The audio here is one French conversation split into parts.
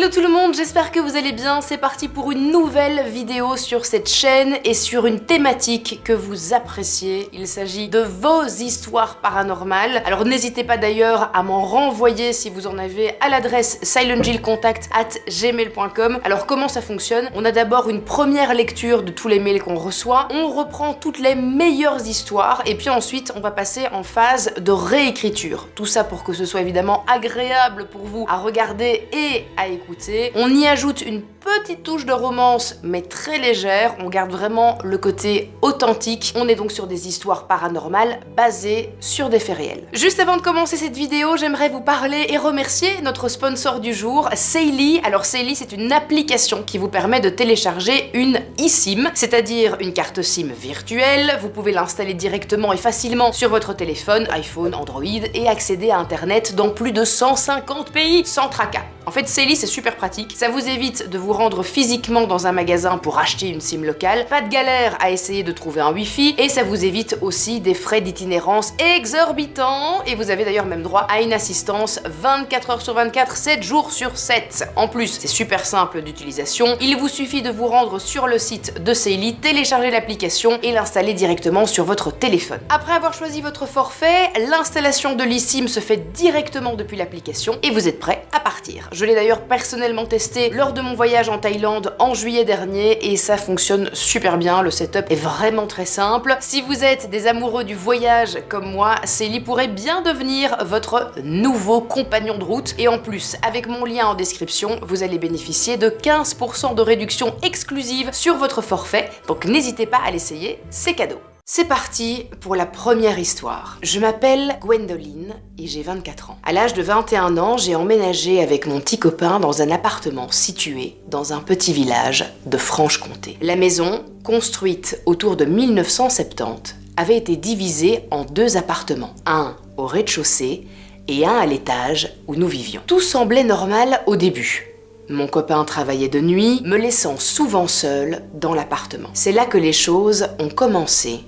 Hello tout le monde, j'espère que vous allez bien. C'est parti pour une nouvelle vidéo sur cette chaîne et sur une thématique que vous appréciez. Il s'agit de vos histoires paranormales. Alors n'hésitez pas d'ailleurs à m'en renvoyer si vous en avez à l'adresse silentjillcontact@gmail.com. Alors comment ça fonctionne? On a d'abord une première lecture de tous les mails qu'on reçoit. On reprend toutes les meilleures histoires et puis ensuite on va passer en phase de réécriture. Tout ça pour que ce soit évidemment agréable pour vous à regarder et à écouter. On y ajoute une petite touche de romance, mais très légère. On garde vraiment le côté authentique. On est donc sur des histoires paranormales basées sur des faits réels. Juste avant de commencer cette vidéo, j'aimerais vous parler et remercier notre sponsor du jour, Seili. Alors Seili, c'est une application qui vous permet de télécharger une eSIM, c'est-à-dire une carte SIM virtuelle. Vous pouvez l'installer directement et facilement sur votre téléphone, iPhone, Android, et accéder à Internet dans plus de 150 pays sans tracas. En fait, Seili, c'est super pratique. Ça vous évite de vous rendre physiquement dans un magasin pour acheter une SIM locale, pas de galère à essayer de trouver un Wi-Fi, et ça vous évite aussi des frais d'itinérance exorbitants. Et vous avez d'ailleurs même droit à une assistance 24 heures sur 24, 7 jours sur 7. En plus, c'est super simple d'utilisation. Il vous suffit de vous rendre sur le site de Seili, télécharger l'application et l'installer directement sur votre téléphone. Après avoir choisi votre forfait, l'installation de l'eSIM se fait directement depuis l'application et vous êtes prêt à partir. Je l'ai d'ailleurs personnellement testé lors de mon voyage en Thaïlande en juillet dernier et ça fonctionne super bien, le setup est vraiment très simple. Si vous êtes des amoureux du voyage comme moi, Seili pourrait bien devenir votre nouveau compagnon de route et en plus, avec mon lien en description, vous allez bénéficier de 15% de réduction exclusive sur votre forfait, donc n'hésitez pas à l'essayer, c'est cadeau. C'est parti pour la première histoire. Je m'appelle Gwendoline et j'ai 24 ans. À l'âge de 21 ans, j'ai emménagé avec mon petit copain dans un appartement situé dans un petit village de Franche-Comté. La maison, construite autour de 1970, avait été divisée en 2 appartements, un au rez-de-chaussée et un à l'étage où nous vivions. Tout semblait normal au début. Mon copain travaillait de nuit, me laissant souvent seule dans l'appartement. C'est là que les choses ont commencé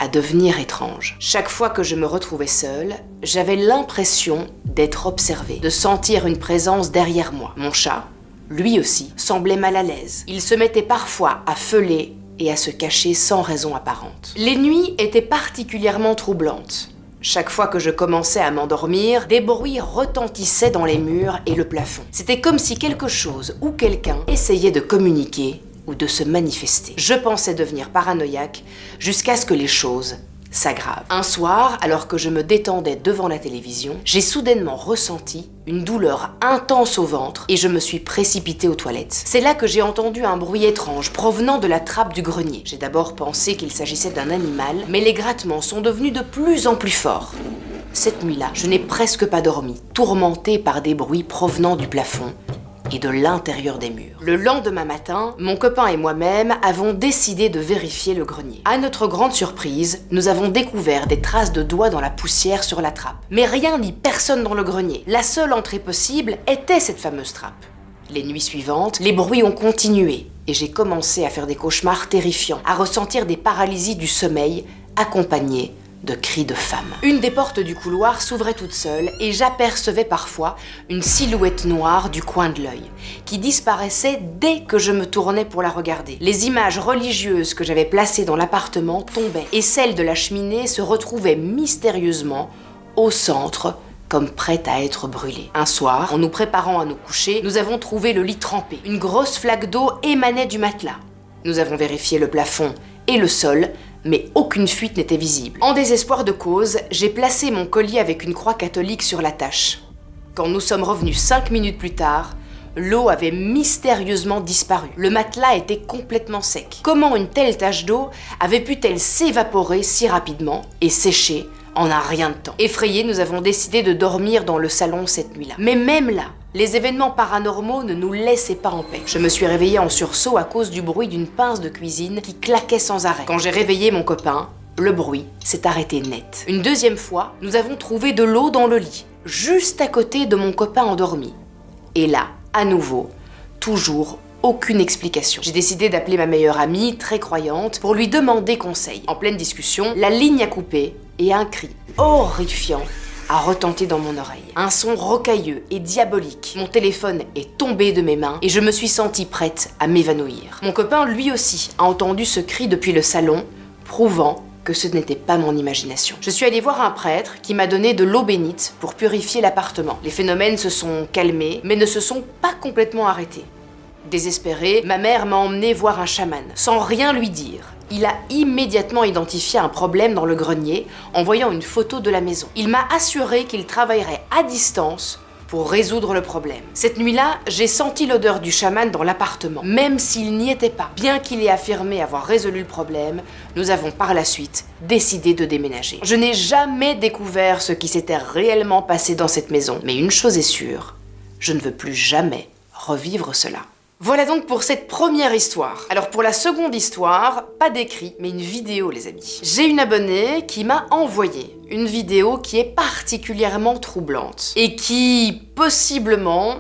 à devenir étranges. Chaque fois que je me retrouvais seule, j'avais l'impression d'être observée, de sentir une présence derrière moi. Mon chat, lui aussi, semblait mal à l'aise. Il se mettait parfois à feuler et à se cacher sans raison apparente. Les nuits étaient particulièrement troublantes. Chaque fois que je commençais à m'endormir, des bruits retentissaient dans les murs et le plafond. C'était comme si quelque chose ou quelqu'un essayait de communiquer ou de se manifester. Je pensais devenir paranoïaque jusqu'à ce que les choses s'aggravent. Un soir, alors que je me détendais devant la télévision, j'ai soudainement ressenti une douleur intense au ventre et je me suis précipitée aux toilettes. C'est là que j'ai entendu un bruit étrange provenant de la trappe du grenier. J'ai d'abord pensé qu'il s'agissait d'un animal, mais les grattements sont devenus de plus en plus forts. Cette nuit-là, je n'ai presque pas dormi, tourmentée par des bruits provenant du plafond et de l'intérieur des murs. Le lendemain matin, mon copain et moi-même avons décidé de vérifier le grenier. À notre grande surprise, nous avons découvert des traces de doigts dans la poussière sur la trappe. Mais rien ni personne dans le grenier. La seule entrée possible était cette fameuse trappe. Les nuits suivantes, les bruits ont continué et j'ai commencé à faire des cauchemars terrifiants, à ressentir des paralysies du sommeil accompagnées de cris de femmes. Une des portes du couloir s'ouvrait toute seule et j'apercevais parfois une silhouette noire du coin de l'œil, qui disparaissait dès que je me tournais pour la regarder. Les images religieuses que j'avais placées dans l'appartement tombaient et celles de la cheminée se retrouvaient mystérieusement au centre, comme prête à être brûlée. Un soir, en nous préparant à nous coucher, nous avons trouvé le lit trempé. Une grosse flaque d'eau émanait du matelas. Nous avons vérifié le plafond et le sol, mais aucune fuite n'était visible. En désespoir de cause, j'ai placé mon collier avec une croix catholique sur la tâche. Quand nous sommes revenus 5 minutes plus tard, l'eau avait mystérieusement disparu. Le matelas était complètement sec. Comment une telle tache d'eau avait pu-t-elle s'évaporer si rapidement et sécher en un rien de temps? Effrayés, nous avons décidé de dormir dans le salon cette nuit-là. Mais même là, les événements paranormaux ne nous laissaient pas en paix. Je me suis réveillée en sursaut à cause du bruit d'une pince de cuisine qui claquait sans arrêt. Quand j'ai réveillé mon copain, le bruit s'est arrêté net. Une deuxième fois, nous avons trouvé de l'eau dans le lit, juste à côté de mon copain endormi. Et là, à nouveau, toujours aucune explication. J'ai décidé d'appeler ma meilleure amie, très croyante, pour lui demander conseil. En pleine discussion, la ligne a coupé et un cri horrifiant a retenti dans mon oreille. Un son rocailleux et diabolique. Mon téléphone est tombé de mes mains et je me suis sentie prête à m'évanouir. Mon copain, lui aussi, a entendu ce cri depuis le salon, prouvant que ce n'était pas mon imagination. Je suis allée voir un prêtre qui m'a donné de l'eau bénite pour purifier l'appartement. Les phénomènes se sont calmés, mais ne se sont pas complètement arrêtés. Désespérée, ma mère m'a emmenée voir un chaman, sans rien lui dire. Il a immédiatement identifié un problème dans le grenier en voyant une photo de la maison. Il m'a assuré qu'il travaillerait à distance pour résoudre le problème. Cette nuit-là, j'ai senti l'odeur du chaman dans l'appartement, même s'il n'y était pas. Bien qu'il ait affirmé avoir résolu le problème, nous avons par la suite décidé de déménager. Je n'ai jamais découvert ce qui s'était réellement passé dans cette maison, mais une chose est sûre, je ne veux plus jamais revivre cela. Voilà donc pour cette première histoire. Alors pour la seconde histoire, pas d'écrit, mais une vidéo les amis. J'ai une abonnée qui m'a envoyé une vidéo qui est particulièrement troublante et qui, possiblement,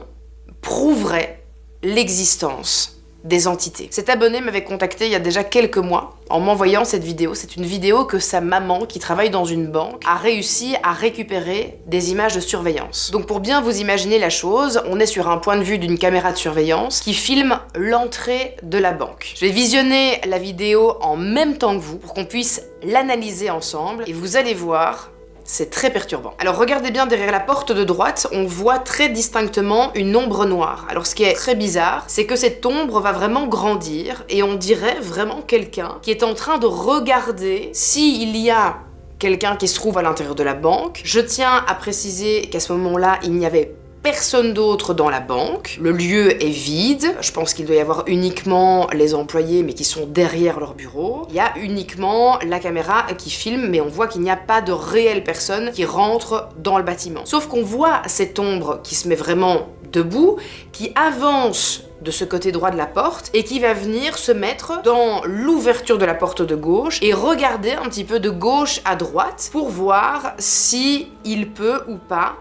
prouverait l'existence des entités. Cette abonnée m'avait contacté il y a déjà quelques mois en m'envoyant cette vidéo. C'est une vidéo que sa maman, qui travaille dans une banque, a réussi à récupérer des images de surveillance. Donc pour bien vous imaginer la chose, on est sur un point de vue d'une caméra de surveillance qui filme l'entrée de la banque. Je vais visionner la vidéo en même temps que vous pour qu'on puisse l'analyser ensemble et vous allez voir, c'est très perturbant. Alors regardez bien derrière la porte de droite, on voit très distinctement une ombre noire. Alors ce qui est très bizarre, c'est que cette ombre va vraiment grandir et on dirait vraiment quelqu'un qui est en train de regarder s'il y a quelqu'un qui se trouve à l'intérieur de la banque. Je tiens à préciser qu'à ce moment-là, il n'y avait personne d'autre dans la banque. Le lieu est vide. Je pense qu'il doit y avoir uniquement les employés, mais qui sont derrière leur bureau. Il y a uniquement la caméra qui filme, mais on voit qu'il n'y a pas de réelle personne qui rentre dans le bâtiment. Sauf qu'on voit cette ombre qui se met vraiment debout, qui avance de ce côté droit de la porte et qui va venir se mettre dans l'ouverture de la porte de gauche et regarder un petit peu de gauche à droite pour voir si il peut ou pas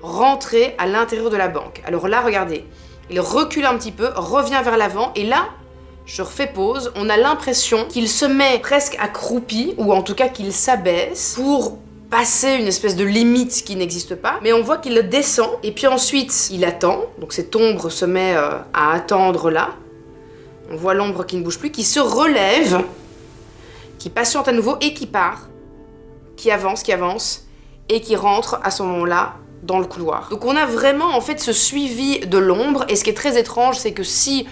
rentrer à l'intérieur de la banque. Alors là, regardez, il recule un petit peu, revient vers l'avant, et là, je refais pause, on a l'impression qu'il se met presque accroupi, ou en tout cas qu'il s'abaisse, pour passer une espèce de limite qui n'existe pas, mais on voit qu'il descend, et puis ensuite, il attend, donc cette ombre se met à attendre là, on voit l'ombre qui ne bouge plus, qui se relève, qui patiente à nouveau, et qui part, qui avance, et qui rentre à ce moment-là dans le couloir. Donc on a vraiment en fait ce suivi de l'ombre, et ce qui est très étrange, c'est que si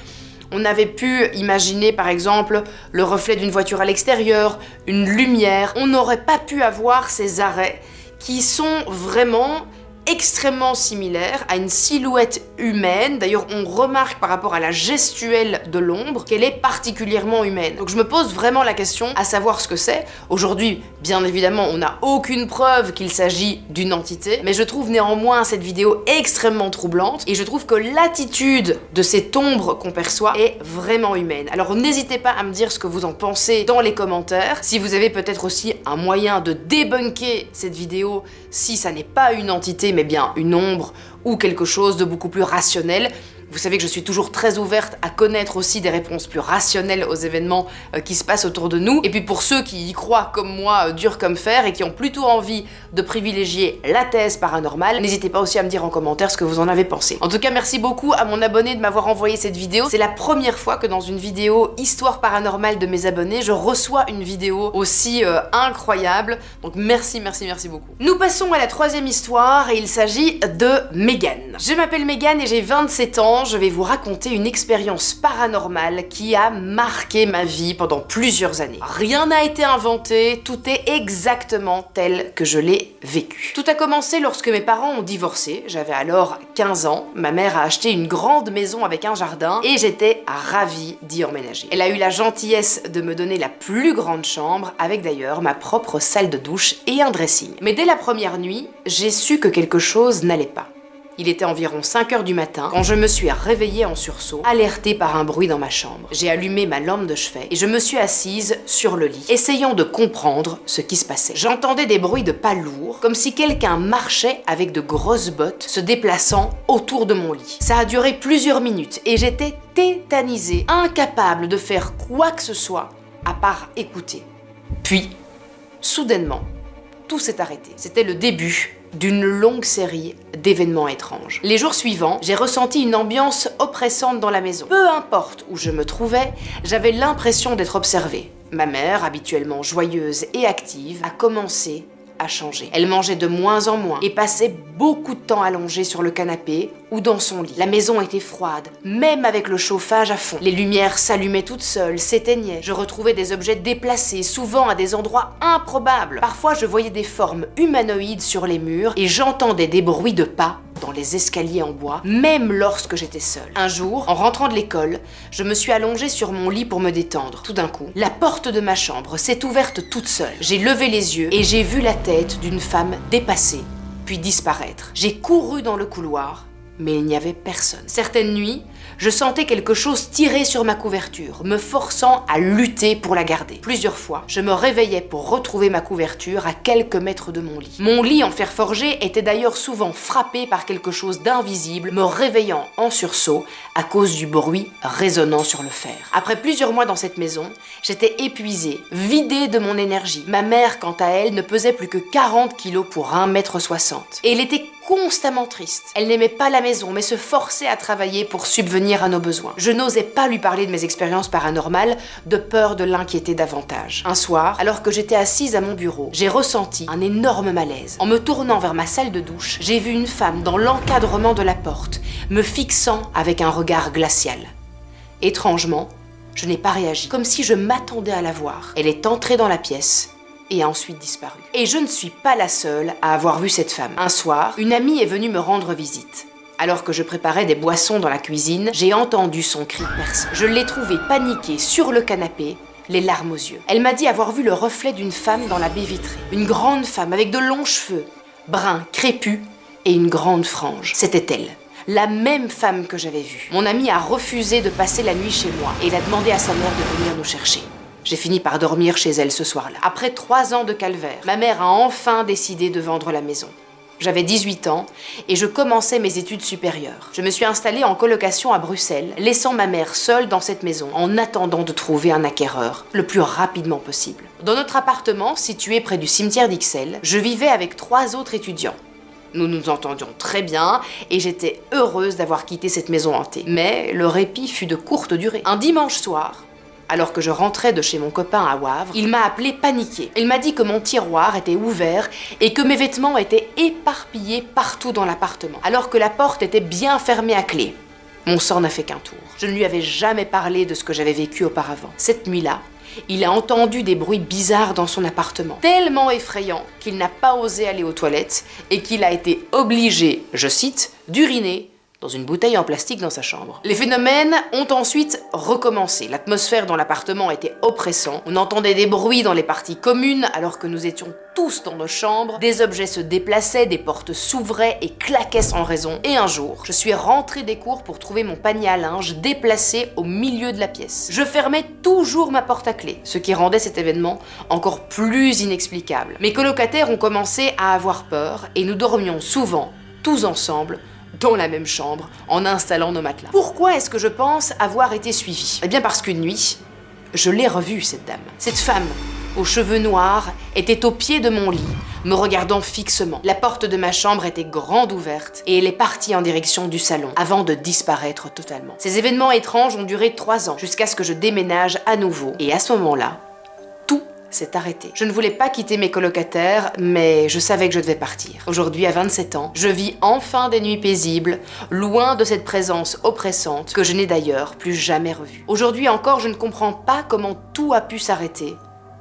on avait pu imaginer par exemple le reflet d'une voiture à l'extérieur, une lumière, on n'aurait pas pu avoir ces arrêts qui sont vraiment extrêmement similaire à une silhouette humaine. D'ailleurs, on remarque par rapport à la gestuelle de l'ombre qu'elle est particulièrement humaine. Donc je me pose vraiment la question à savoir ce que c'est. Aujourd'hui, bien évidemment, on n'a aucune preuve qu'il s'agit d'une entité, mais je trouve néanmoins cette vidéo extrêmement troublante et je trouve que l'attitude de cette ombre qu'on perçoit est vraiment humaine. Alors n'hésitez pas à me dire ce que vous en pensez dans les commentaires. Si vous avez peut-être aussi un moyen de débunker cette vidéo, si ça n'est pas une entité mais bien une ombre ou quelque chose de beaucoup plus rationnel. Vous savez que je suis toujours très ouverte à connaître aussi des réponses plus rationnelles aux événements qui se passent autour de nous. Et puis pour ceux qui y croient comme moi, dur comme fer, et qui ont plutôt envie de privilégier la thèse paranormale, n'hésitez pas aussi à me dire en commentaire ce que vous en avez pensé. En tout cas, merci beaucoup à mon abonné de m'avoir envoyé cette vidéo. C'est la première fois que dans une vidéo histoire paranormale de mes abonnés, je reçois une vidéo aussi incroyable. Donc merci beaucoup. Nous passons à la troisième histoire et il s'agit de Megan. Je m'appelle Megan et j'ai 27 ans. Je vais vous raconter une expérience paranormale qui a marqué ma vie pendant plusieurs années. Rien n'a été inventé, tout est exactement tel que je l'ai vécu. Tout a commencé lorsque mes parents ont divorcé, j'avais alors 15 ans, ma mère a acheté une grande maison avec un jardin et j'étais ravie d'y emménager. Elle a eu la gentillesse de me donner la plus grande chambre, avec d'ailleurs ma propre salle de douche et un dressing. Mais dès la première nuit, j'ai su que quelque chose n'allait pas. Il était environ 5 h du matin quand je me suis réveillée en sursaut, alertée par un bruit dans ma chambre. J'ai allumé ma lampe de chevet et je me suis assise sur le lit, essayant de comprendre ce qui se passait. J'entendais des bruits de pas lourds, comme si quelqu'un marchait avec de grosses bottes, se déplaçant autour de mon lit. Ça a duré plusieurs minutes et j'étais tétanisée, incapable de faire quoi que ce soit à part écouter. Puis, soudainement, tout s'est arrêté. C'était le début d'une longue série d'événements étranges. Les jours suivants, j'ai ressenti une ambiance oppressante dans la maison. Peu importe où je me trouvais, j'avais l'impression d'être observée. Ma mère, habituellement joyeuse et active, a commencé à changer. Elle mangeait de moins en moins et passait beaucoup de temps allongée sur le canapé ou dans son lit. La maison était froide, même avec le chauffage à fond. Les lumières s'allumaient toutes seules, s'éteignaient. Je retrouvais des objets déplacés, souvent à des endroits improbables. Parfois, je voyais des formes humanoïdes sur les murs et j'entendais des bruits de pas dans les escaliers en bois, même lorsque j'étais seule. Un jour, en rentrant de l'école, je me suis allongée sur mon lit pour me détendre. Tout d'un coup, la porte de ma chambre s'est ouverte toute seule. J'ai levé les yeux et j'ai vu la tête d'une femme dépasser, puis disparaître. J'ai couru dans le couloir, mais il n'y avait personne. Certaines nuits, je sentais quelque chose tirer sur ma couverture, me forçant à lutter pour la garder. Plusieurs fois, je me réveillais pour retrouver ma couverture à quelques mètres de mon lit. Mon lit en fer forgé était d'ailleurs souvent frappé par quelque chose d'invisible, me réveillant en sursaut à cause du bruit résonnant sur le fer. Après plusieurs mois dans cette maison, j'étais épuisée, vidée de mon énergie. Ma mère, quant à elle, ne pesait plus que 40 kilos pour 1,60 m. Et elle était constamment triste. Elle n'aimait pas la maison, mais se forçait à travailler pour subvenir à nos besoins. Je n'osais pas lui parler de mes expériences paranormales, de peur de l'inquiéter davantage. Un soir, alors que j'étais assise à mon bureau, j'ai ressenti un énorme malaise. En me tournant vers ma salle de douche, j'ai vu une femme dans l'encadrement de la porte, me fixant avec un regard glacial. Étrangement, je n'ai pas réagi, comme si je m'attendais à la voir. Elle est entrée dans la pièce et a ensuite disparu. Et je ne suis pas la seule à avoir vu cette femme. Un soir, une amie est venue me rendre visite. Alors que je préparais des boissons dans la cuisine, j'ai entendu son cri perçant. Je l'ai trouvée paniquée sur le canapé, les larmes aux yeux. Elle m'a dit avoir vu le reflet d'une femme dans la baie vitrée. Une grande femme avec de longs cheveux, bruns, crépus et une grande frange. C'était elle. La même femme que j'avais vue. Mon amie a refusé de passer la nuit chez moi et elle a demandé à sa mère de venir nous chercher. J'ai fini par dormir chez elle ce soir-là. Après 3 ans de calvaire, ma mère a enfin décidé de vendre la maison. J'avais 18 ans et je commençais mes études supérieures. Je me suis installée en colocation à Bruxelles, laissant ma mère seule dans cette maison en attendant de trouver un acquéreur le plus rapidement possible. Dans notre appartement, situé près du cimetière d'Ixelles, je vivais avec 3 autres étudiants. Nous nous entendions très bien et j'étais heureuse d'avoir quitté cette maison hantée. Mais le répit fut de courte durée. Un dimanche soir, alors que je rentrais de chez mon copain à Wavre, il m'a appelé paniqué. Il m'a dit que mon tiroir était ouvert et que mes vêtements étaient éparpillés partout dans l'appartement, alors que la porte était bien fermée à clé. Mon sang n'a fait qu'un tour. Je ne lui avais jamais parlé de ce que j'avais vécu auparavant. Cette nuit-là, il a entendu des bruits bizarres dans son appartement, tellement effrayants qu'il n'a pas osé aller aux toilettes et qu'il a été obligé, je cite, d'uriner dans une bouteille en plastique dans sa chambre. Les phénomènes ont ensuite recommencé. L'atmosphère dans l'appartement était oppressante. On entendait des bruits dans les parties communes alors que nous étions tous dans nos chambres. Des objets se déplaçaient, des portes s'ouvraient et claquaient sans raison. Et un jour, je suis rentrée des cours pour trouver mon panier à linge déplacé au milieu de la pièce. Je fermais toujours ma porte à clé, ce qui rendait cet événement encore plus inexplicable. Mes colocataires ont commencé à avoir peur et nous dormions souvent, tous ensemble, dans la même chambre, en installant nos matelas. Pourquoi est-ce que je pense avoir été suivie ? Eh bien parce qu'une nuit, je l'ai revue, cette dame. Cette femme, aux cheveux noirs, était au pied de mon lit, me regardant fixement. La porte de ma chambre était grande ouverte et elle est partie en direction du salon, avant de disparaître totalement. Ces événements étranges ont duré 3 ans, jusqu'à ce que je déménage à nouveau. Et à ce moment-là, s'est arrêté. Je ne voulais pas quitter mes colocataires, mais je savais que je devais partir. Aujourd'hui, à 27 ans, je vis enfin des nuits paisibles, loin de cette présence oppressante que je n'ai d'ailleurs plus jamais revue. Aujourd'hui encore, je ne comprends pas comment tout a pu s'arrêter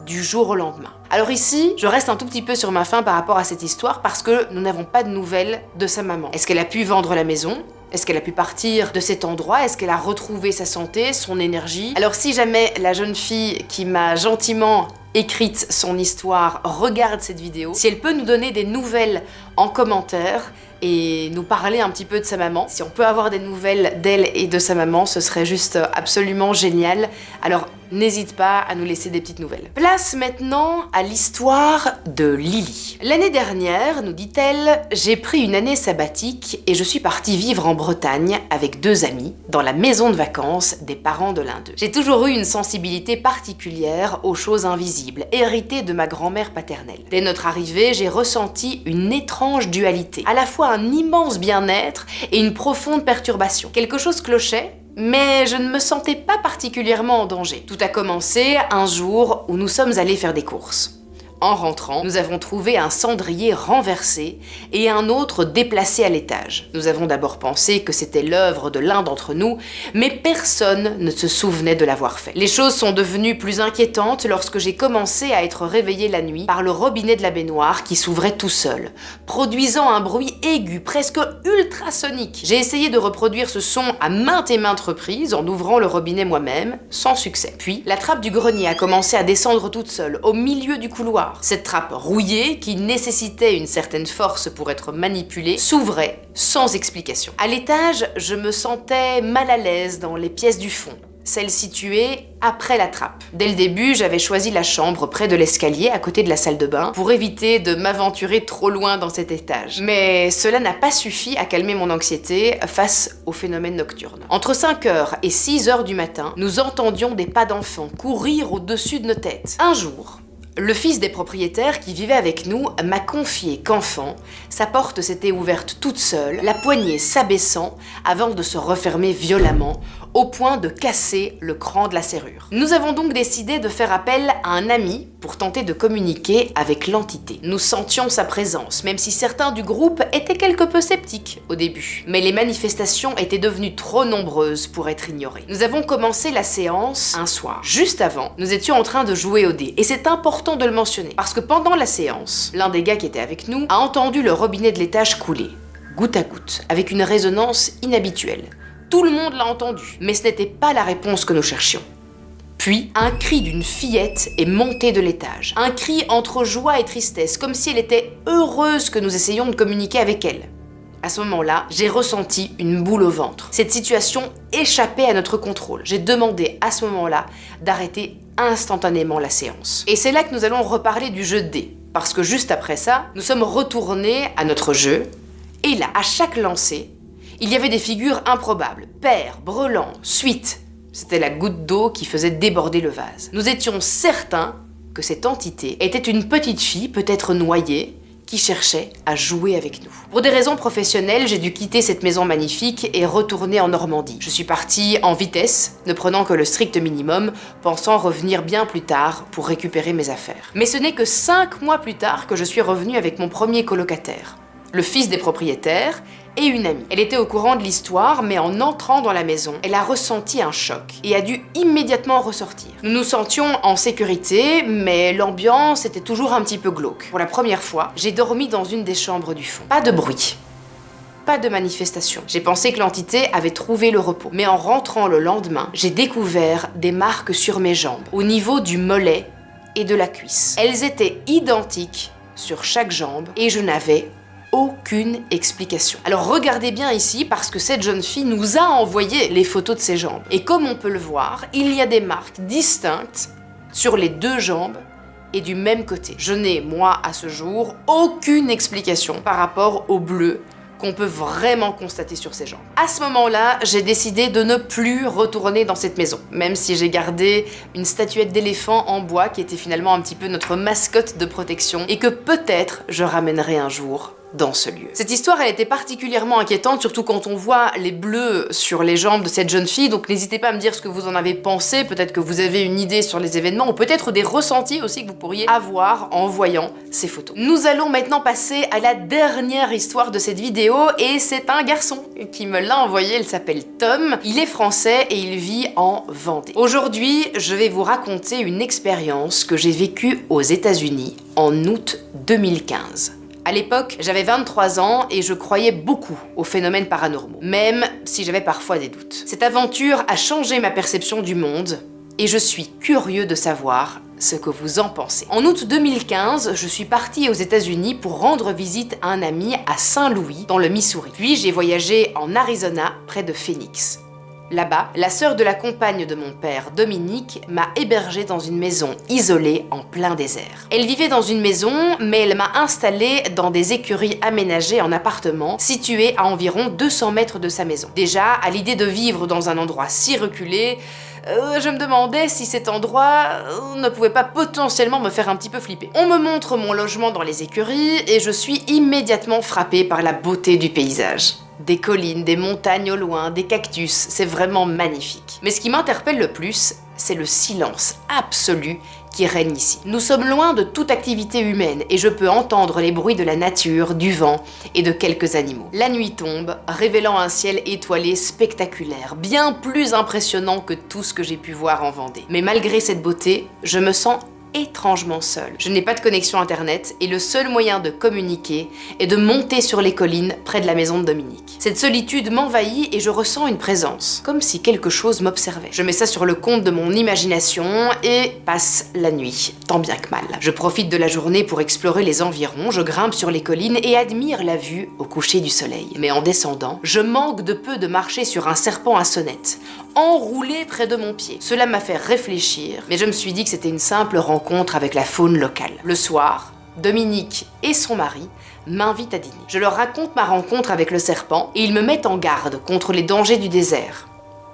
du jour au lendemain. Alors ici, je reste un tout petit peu sur ma faim par rapport à cette histoire parce que nous n'avons pas de nouvelles de sa maman. Est-ce qu'elle a pu vendre la maison ? Est-ce qu'elle a pu partir de cet endroit ? Est-ce qu'elle a retrouvé sa santé, son énergie ? Alors si jamais la jeune fille qui m'a gentiment écrite son histoire regarde cette vidéo, si elle peut nous donner des nouvelles en commentaire, et nous parler un petit peu de sa maman. Si on peut avoir des nouvelles d'elle et de sa maman, ce serait juste absolument génial. Alors n'hésite pas à nous laisser des petites nouvelles. Place maintenant à l'histoire de Lily. L'année dernière, nous dit-elle, j'ai pris une année sabbatique et je suis partie vivre en Bretagne avec 2 amis dans la maison de vacances des parents de l'un d'eux. J'ai toujours eu une sensibilité particulière aux choses invisibles, héritée de ma grand-mère paternelle. Dès notre arrivée, j'ai ressenti une étrange dualité, à la fois un immense bien-être et une profonde perturbation. Quelque chose clochait, mais je ne me sentais pas particulièrement en danger. Tout a commencé un jour où nous sommes allés faire des courses. En rentrant, nous avons trouvé un cendrier renversé et un autre déplacé à l'étage. Nous avons d'abord pensé que c'était l'œuvre de l'un d'entre nous, mais personne ne se souvenait de l'avoir fait. Les choses sont devenues plus inquiétantes lorsque j'ai commencé à être réveillée la nuit par le robinet de la baignoire qui s'ouvrait tout seul, produisant un bruit aigu, presque ultrasonique. J'ai essayé de reproduire ce son à maintes et maintes reprises en ouvrant le robinet moi-même, sans succès. Puis, la trappe du grenier a commencé à descendre toute seule, au milieu du couloir. Cette trappe rouillée, qui nécessitait une certaine force pour être manipulée, s'ouvrait sans explication. À l'étage, je me sentais mal à l'aise dans les pièces du fond, celles situées après la trappe. Dès le début, j'avais choisi la chambre près de l'escalier, à côté de la salle de bain, pour éviter de m'aventurer trop loin dans cet étage. Mais cela n'a pas suffi à calmer mon anxiété face au phénomène nocturne. Entre 5h et 6h du matin, nous entendions des pas d'enfants courir au-dessus de nos têtes. Un jour, le fils des propriétaires qui vivait avec nous m'a confié qu'enfant, sa porte s'était ouverte toute seule, la poignée s'abaissant avant de se refermer violemment, au point de casser le cran de la serrure. Nous avons donc décidé de faire appel à un ami pour tenter de communiquer avec l'entité. Nous sentions sa présence, même si certains du groupe étaient quelque peu sceptiques au début. Mais les manifestations étaient devenues trop nombreuses pour être ignorées. Nous avons commencé la séance un soir. Juste avant, nous étions en train de jouer au dé, et c'est important de le mentionner, parce que pendant la séance, l'un des gars qui était avec nous a entendu le robinet de l'étage couler, goutte à goutte, avec une résonance inhabituelle. Tout le monde l'a entendu, mais ce n'était pas la réponse que nous cherchions. Puis, un cri d'une fillette est monté de l'étage. Un cri entre joie et tristesse, comme si elle était heureuse que nous essayions de communiquer avec elle. À ce moment-là, j'ai ressenti une boule au ventre. Cette situation échappait à notre contrôle. J'ai demandé à ce moment-là d'arrêter instantanément la séance. Et c'est là que nous allons reparler du jeu de dés. Parce que juste après ça, nous sommes retournés à notre jeu. Et là, à chaque lancer, il y avait des figures improbables. Pair, brelan, suite. C'était la goutte d'eau qui faisait déborder le vase. Nous étions certains que cette entité était une petite fille, peut-être noyée, qui cherchait à jouer avec nous. Pour des raisons professionnelles, j'ai dû quitter cette maison magnifique et retourner en Normandie. Je suis partie en vitesse, ne prenant que le strict minimum, pensant revenir bien plus tard pour récupérer mes affaires. Mais ce n'est que 5 mois plus tard que je suis revenue avec mon premier colocataire, le fils des propriétaires, et une amie. Elle était au courant de l'histoire, mais en entrant dans la maison, elle a ressenti un choc et a dû immédiatement ressortir. Nous nous sentions en sécurité, mais l'ambiance était toujours un petit peu glauque. Pour la première fois, j'ai dormi dans une des chambres du fond. Pas de bruit. Pas de manifestation. J'ai pensé que l'entité avait trouvé le repos. Mais en rentrant le lendemain, j'ai découvert des marques sur mes jambes, au niveau du mollet et de la cuisse. Elles étaient identiques sur chaque jambe et je n'avais aucune explication. Alors regardez bien ici parce que cette jeune fille nous a envoyé les photos de ses jambes. Et comme on peut le voir, il y a des marques distinctes sur les 2 jambes et du même côté. Je n'ai, moi, à ce jour, aucune explication par rapport au bleu qu'on peut vraiment constater sur ses jambes. À ce moment-là, j'ai décidé de ne plus retourner dans cette maison, même si j'ai gardé une statuette d'éléphant en bois qui était finalement un petit peu notre mascotte de protection et que peut-être je ramènerai un jour dans ce lieu. Cette histoire, elle était particulièrement inquiétante, surtout quand on voit les bleus sur les jambes de cette jeune fille, donc n'hésitez pas à me dire ce que vous en avez pensé, peut-être que vous avez une idée sur les événements, ou peut-être des ressentis aussi que vous pourriez avoir en voyant ces photos. Nous allons maintenant passer à la dernière histoire de cette vidéo, et c'est un garçon qui me l'a envoyé, il s'appelle Tom, il est français et il vit en Vendée. Aujourd'hui, je vais vous raconter une expérience que j'ai vécue aux États-Unis en août 2015. À l'époque, j'avais 23 ans et je croyais beaucoup aux phénomènes paranormaux, même si j'avais parfois des doutes. Cette aventure a changé ma perception du monde et je suis curieux de savoir ce que vous en pensez. En août 2015, je suis partie aux États-Unis pour rendre visite à un ami à Saint-Louis, dans le Missouri. Puis j'ai voyagé en Arizona, près de Phoenix. Là-bas, la sœur de la compagne de mon père, Dominique, m'a hébergée dans une maison isolée en plein désert. Elle vivait dans une maison, mais elle m'a installée dans des écuries aménagées en appartement, situées à environ 200 mètres de sa maison. Déjà, à l'idée de vivre dans un endroit si reculé, je me demandais si cet endroit ne pouvait pas potentiellement me faire un petit peu flipper. On me montre mon logement dans les écuries et je suis immédiatement frappée par la beauté du paysage. Des collines, des montagnes au loin, des cactus, c'est vraiment magnifique. Mais ce qui m'interpelle le plus, c'est le silence absolu qui règne ici. Nous sommes loin de toute activité humaine et je peux entendre les bruits de la nature, du vent et de quelques animaux. La nuit tombe, révélant un ciel étoilé spectaculaire, bien plus impressionnant que tout ce que j'ai pu voir en Vendée. Mais malgré cette beauté, je me sens étrangement seule. Je n'ai pas de connexion internet et le seul moyen de communiquer est de monter sur les collines près de la maison de Dominique. Cette solitude m'envahit et je ressens une présence, comme si quelque chose m'observait. Je mets ça sur le compte de mon imagination et passe la nuit, tant bien que mal. Je profite de la journée pour explorer les environs, je grimpe sur les collines et admire la vue au coucher du soleil. Mais en descendant, je manque de peu de marcher sur un serpent à sonnette, enroulé près de mon pied. Cela m'a fait réfléchir, mais je me suis dit que c'était une simple rencontre avec la faune locale. Le soir, Dominique et son mari m'invitent à dîner. Je leur raconte ma rencontre avec le serpent et ils me mettent en garde contre les dangers du désert.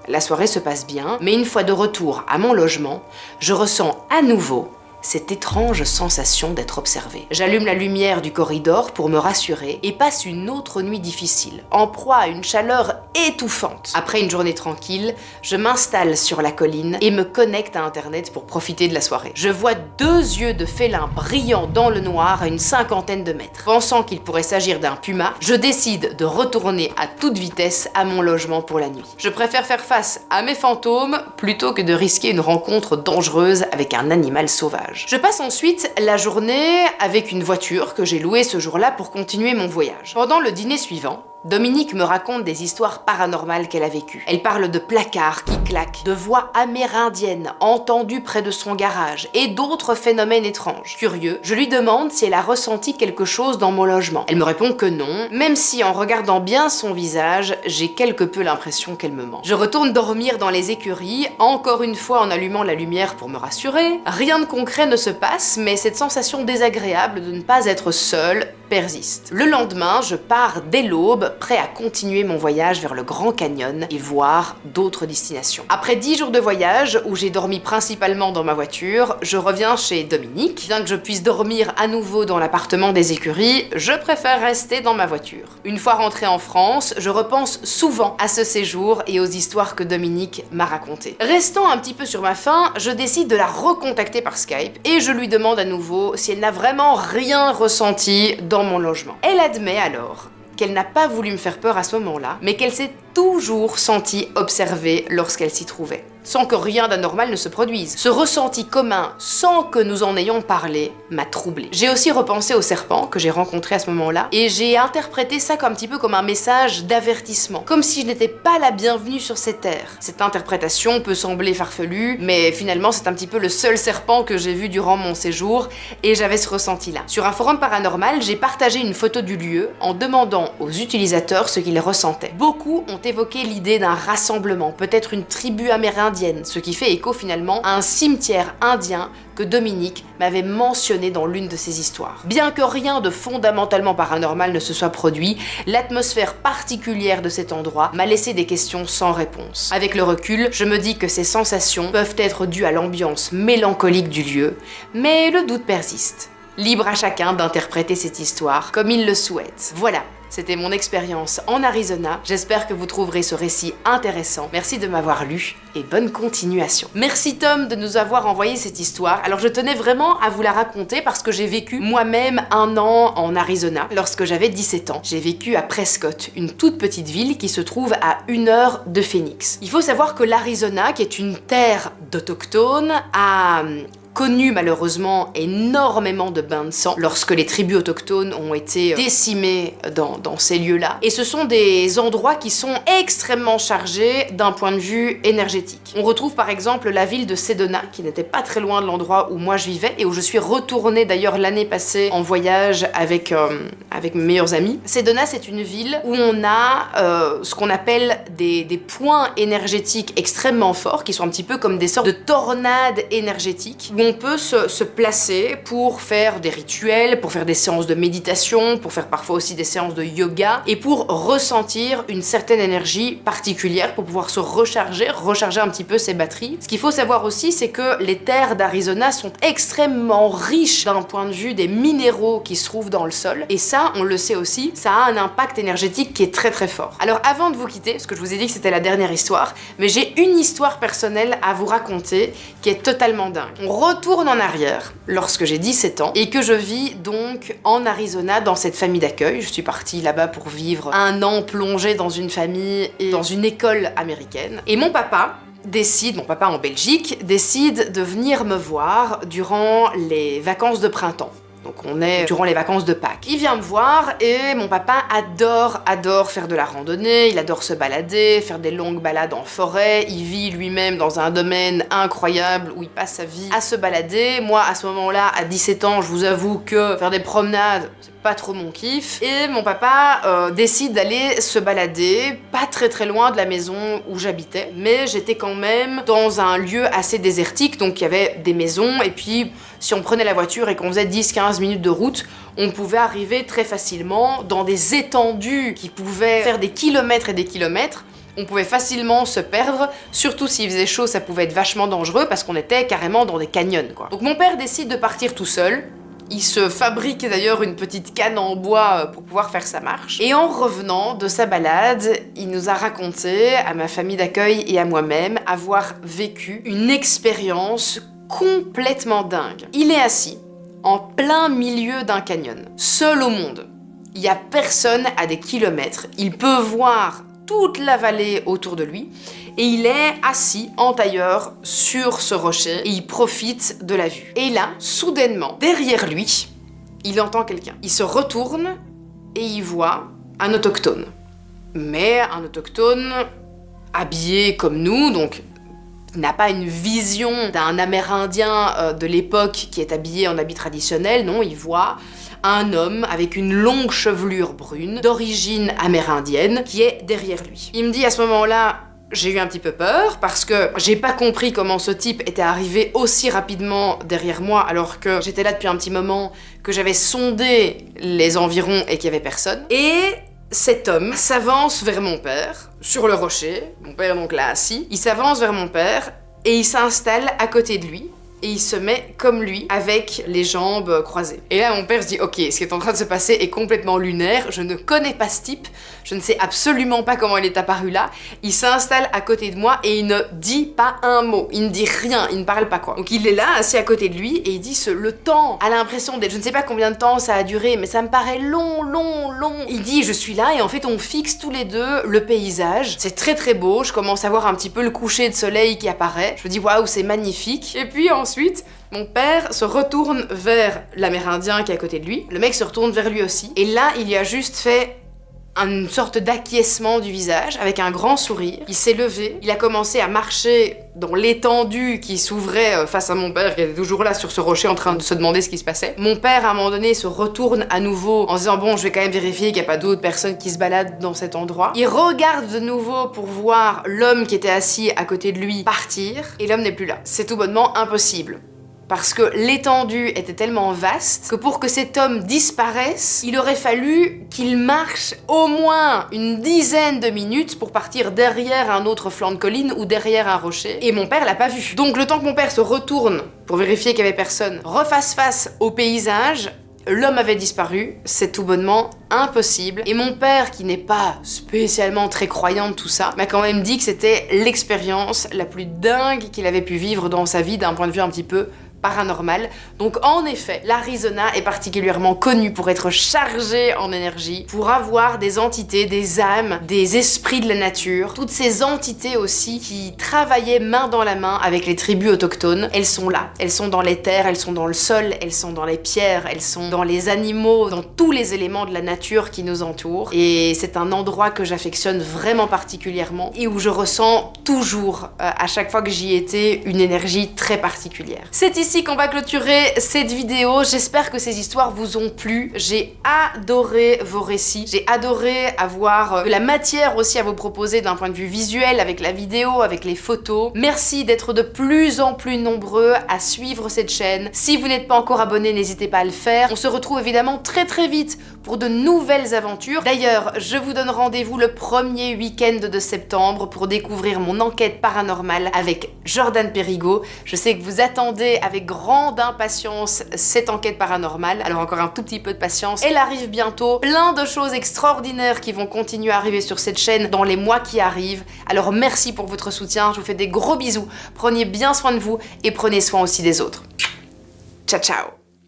La soirée se passe bien, mais une fois de retour à mon logement, je ressens à nouveau cette étrange sensation d'être observée. J'allume la lumière du corridor pour me rassurer et passe une autre nuit difficile, en proie à une chaleur étouffante. Après une journée tranquille, je m'installe sur la colline et me connecte à internet pour profiter de la soirée. Je vois deux yeux de félin brillants dans le noir à une 50aine de mètres. Pensant qu'il pourrait s'agir d'un puma, je décide de retourner à toute vitesse à mon logement pour la nuit. Je préfère faire face à mes fantômes plutôt que de risquer une rencontre dangereuse avec un animal sauvage. Je passe ensuite la journée avec une voiture que j'ai louée ce jour-là pour continuer mon voyage. Pendant le dîner suivant, Dominique me raconte des histoires paranormales qu'elle a vécues. Elle parle de placards qui claquent, de voix amérindiennes entendues près de son garage et d'autres phénomènes étranges. Curieux, je lui demande si elle a ressenti quelque chose dans mon logement. Elle me répond que non, même si en regardant bien son visage, j'ai quelque peu l'impression qu'elle me ment. Je retourne dormir dans les écuries, encore une fois en allumant la lumière pour me rassurer. Rien de concret ne se passe, mais cette sensation désagréable de ne pas être seule persiste. Le lendemain, je pars dès l'aube, prêt à continuer mon voyage vers le Grand Canyon et voir d'autres destinations. Après 10 jours de voyage, où j'ai dormi principalement dans ma voiture, je reviens chez Dominique. Bien que je puisse dormir à nouveau dans l'appartement des écuries, je préfère rester dans ma voiture. Une fois rentrée en France, je repense souvent à ce séjour et aux histoires que Dominique m'a racontées. Restant un petit peu sur ma faim, je décide de la recontacter par Skype et je lui demande à nouveau si elle n'a vraiment rien ressenti dans mon logement. Elle admet alors qu'elle n'a pas voulu me faire peur à ce moment-là, mais qu'elle s'est toujours sentie observée lorsqu'elle s'y trouvait, sans que rien d'anormal ne se produise. Ce ressenti commun, sans que nous en ayons parlé, m'a troublée. J'ai aussi repensé au serpent que j'ai rencontré à ce moment-là, et j'ai interprété ça un petit peu comme un message d'avertissement, comme si je n'étais pas la bienvenue sur cette terre. Cette interprétation peut sembler farfelue, mais finalement c'est un petit peu le seul serpent que j'ai vu durant mon séjour, et j'avais ce ressenti-là. Sur un forum paranormal, j'ai partagé une photo du lieu en demandant aux utilisateurs ce qu'ils ressentaient. Beaucoup ont évoqué l'idée d'un rassemblement, peut-être une tribu amérindienne, ce qui fait écho finalement à un cimetière indien que Dominique m'avait mentionné dans l'une de ses histoires. Bien que rien de fondamentalement paranormal ne se soit produit, l'atmosphère particulière de cet endroit m'a laissé des questions sans réponse. Avec le recul, je me dis que ces sensations peuvent être dues à l'ambiance mélancolique du lieu, mais le doute persiste. Libre à chacun d'interpréter cette histoire comme il le souhaite. Voilà. C'était mon expérience en Arizona. J'espère que vous trouverez ce récit intéressant. Merci de m'avoir lu et bonne continuation. Merci Tom de nous avoir envoyé cette histoire. Alors je tenais vraiment à vous la raconter parce que j'ai vécu moi-même 1 an en Arizona lorsque j'avais 17 ans. J'ai vécu à Prescott, une toute petite ville qui se trouve à 1 heure de Phoenix. Il faut savoir que l'Arizona, qui est une terre d'autochtones, a connu malheureusement énormément de bains de sang lorsque les tribus autochtones ont été décimées dans ces lieux-là. Et ce sont des endroits qui sont extrêmement chargés d'un point de vue énergétique. On retrouve par exemple la ville de Sedona, qui n'était pas très loin de l'endroit où moi je vivais et où je suis retournée d'ailleurs l'année passée en voyage avec mes meilleurs amis. Sedona, c'est une ville où on a ce qu'on appelle des points énergétiques extrêmement forts, qui sont un petit peu comme des sortes de tornades énergétiques, où on peut se placer pour faire des rituels, pour faire des séances de méditation, pour faire parfois aussi des séances de yoga, et pour ressentir une certaine énergie particulière, pour pouvoir se recharger un petit peu ses batteries. Ce qu'il faut savoir aussi, c'est que les terres d'Arizona sont extrêmement riches d'un point de vue des minéraux qui se trouvent dans le sol, et ça, on le sait aussi, ça a un impact énergétique qui est très très fort. Alors avant de vous quitter, parce que je vous ai dit que c'était la dernière histoire, mais j'ai une histoire personnelle à vous raconter qui est totalement dingue. On retourne en arrière lorsque j'ai 17 ans et que je vis donc en Arizona dans cette famille d'accueil. Je suis partie là-bas pour vivre un an plongé dans une famille et dans une école américaine. Et mon papa en Belgique, décide de venir me voir durant les vacances de printemps. Donc on est durant les vacances de Pâques. Il vient me voir et mon papa adore faire de la randonnée, il adore se balader, faire des longues balades en forêt, il vit lui-même dans un domaine incroyable où il passe sa vie à se balader. Moi, à ce moment-là, à 17 ans, je vous avoue que faire des promenades, c'est pas trop mon kiff. Et mon papa décide d'aller se balader, pas très loin de la maison où j'habitais, mais j'étais quand même dans un lieu assez désertique, donc il y avait des maisons, et puis si on prenait la voiture et qu'on faisait 10-15 minutes de route, on pouvait arriver très facilement dans des étendues qui pouvaient faire des kilomètres et des kilomètres. On pouvait facilement se perdre, surtout s'il faisait chaud, ça pouvait être vachement dangereux parce qu'on était carrément dans des canyons, quoi. Donc mon père décide de partir tout seul. Il se fabrique d'ailleurs une petite canne en bois pour pouvoir faire sa marche. Et en revenant de sa balade, il nous a raconté, à ma famille d'accueil et à moi-même, avoir vécu une expérience complètement dingue. Il est assis en plein milieu d'un canyon, seul au monde. Il n'y a personne à des kilomètres. Il peut voir toute la vallée autour de lui et il est assis en tailleur sur ce rocher et il profite de la vue. Et là, soudainement, derrière lui, il entend quelqu'un. Il se retourne et il voit un autochtone. Mais un autochtone habillé comme nous, donc il n'a pas une vision d'un Amérindien de l'époque qui est habillé en habit traditionnel, non, il voit un homme avec une longue chevelure brune, d'origine amérindienne, qui est derrière lui. Il me dit à ce moment-là, j'ai eu un petit peu peur, parce que j'ai pas compris comment ce type était arrivé aussi rapidement derrière moi, alors que j'étais là depuis un petit moment, que j'avais sondé les environs et qu'il y avait personne. Et cet homme s'avance vers mon père, sur le rocher, mon père donc là assis, il s'avance vers mon père et il s'installe à côté de lui et il se met comme lui avec les jambes croisées. Et là mon père se dit ok, ce qui est en train de se passer est complètement lunaire, je ne connais pas ce type, je ne sais absolument pas comment il est apparu là, il s'installe à côté de moi et il ne dit pas un mot, il ne dit rien, il ne parle pas quoi. Donc il est là assis à côté de lui et il dit le temps a l'impression d'être, je ne sais pas combien de temps ça a duré, mais ça me paraît long. Il dit je suis là et en fait on fixe tous les deux le paysage, c'est très beau, je commence à voir un petit peu le coucher de soleil qui apparaît, je me dis waouh c'est magnifique. Et puis ensuite mon père se retourne vers l'Amérindien qui est à côté de lui, le mec se retourne vers lui aussi et là il y a juste fait une sorte d'acquiescement du visage, avec un grand sourire. Il s'est levé, il a commencé à marcher dans l'étendue qui s'ouvrait face à mon père, qui était toujours là sur ce rocher en train de se demander ce qui se passait. Mon père, à un moment donné, se retourne à nouveau en se disant « Bon, je vais quand même vérifier qu'il n'y a pas d'autres personnes qui se baladent dans cet endroit. » Il regarde de nouveau pour voir l'homme qui était assis à côté de lui partir, et l'homme n'est plus là. C'est tout bonnement impossible. Parce que l'étendue était tellement vaste que pour que cet homme disparaisse, il aurait fallu qu'il marche au moins une dizaine de minutes pour partir derrière un autre flanc de colline ou derrière un rocher. Et mon père l'a pas vu. Donc le temps que mon père se retourne pour vérifier qu'il y avait personne, refasse face au paysage, l'homme avait disparu, c'est tout bonnement impossible. Et mon père, qui n'est pas spécialement très croyant de tout ça, m'a quand même dit que c'était l'expérience la plus dingue qu'il avait pu vivre dans sa vie d'un point de vue un petit peu paranormal. Donc en effet, l'Arizona est particulièrement connue pour être chargée en énergie, pour avoir des entités, des âmes, des esprits de la nature, toutes ces entités aussi qui travaillaient main dans la main avec les tribus autochtones. Elles sont là, elles sont dans les terres, elles sont dans le sol, elles sont dans les pierres, elles sont dans les animaux, dans tous les éléments de la nature qui nous entourent. Et c'est un endroit que j'affectionne vraiment particulièrement et où je ressens toujours, à chaque fois que j'y étais, une énergie très particulière. C'est ici qu'on va clôturer cette vidéo. J'espère que ces histoires vous ont plu. J'ai adoré vos récits. J'ai adoré avoir de la matière aussi à vous proposer d'un point de vue visuel, avec la vidéo, avec les photos. Merci d'être de plus en plus nombreux à suivre cette chaîne. Si vous n'êtes pas encore abonné, n'hésitez pas à le faire. On se retrouve évidemment très vite pour de nouvelles aventures. D'ailleurs, je vous donne rendez-vous le premier week-end de septembre pour découvrir mon enquête paranormale avec Jordan Périgot. Je sais que vous attendez avec grande impatience cette enquête paranormale, alors encore un tout petit peu de patience. Elle arrive bientôt, plein de choses extraordinaires qui vont continuer à arriver sur cette chaîne dans les mois qui arrivent. Alors merci pour votre soutien, je vous fais des gros bisous, prenez bien soin de vous et prenez soin aussi des autres. Ciao ciao.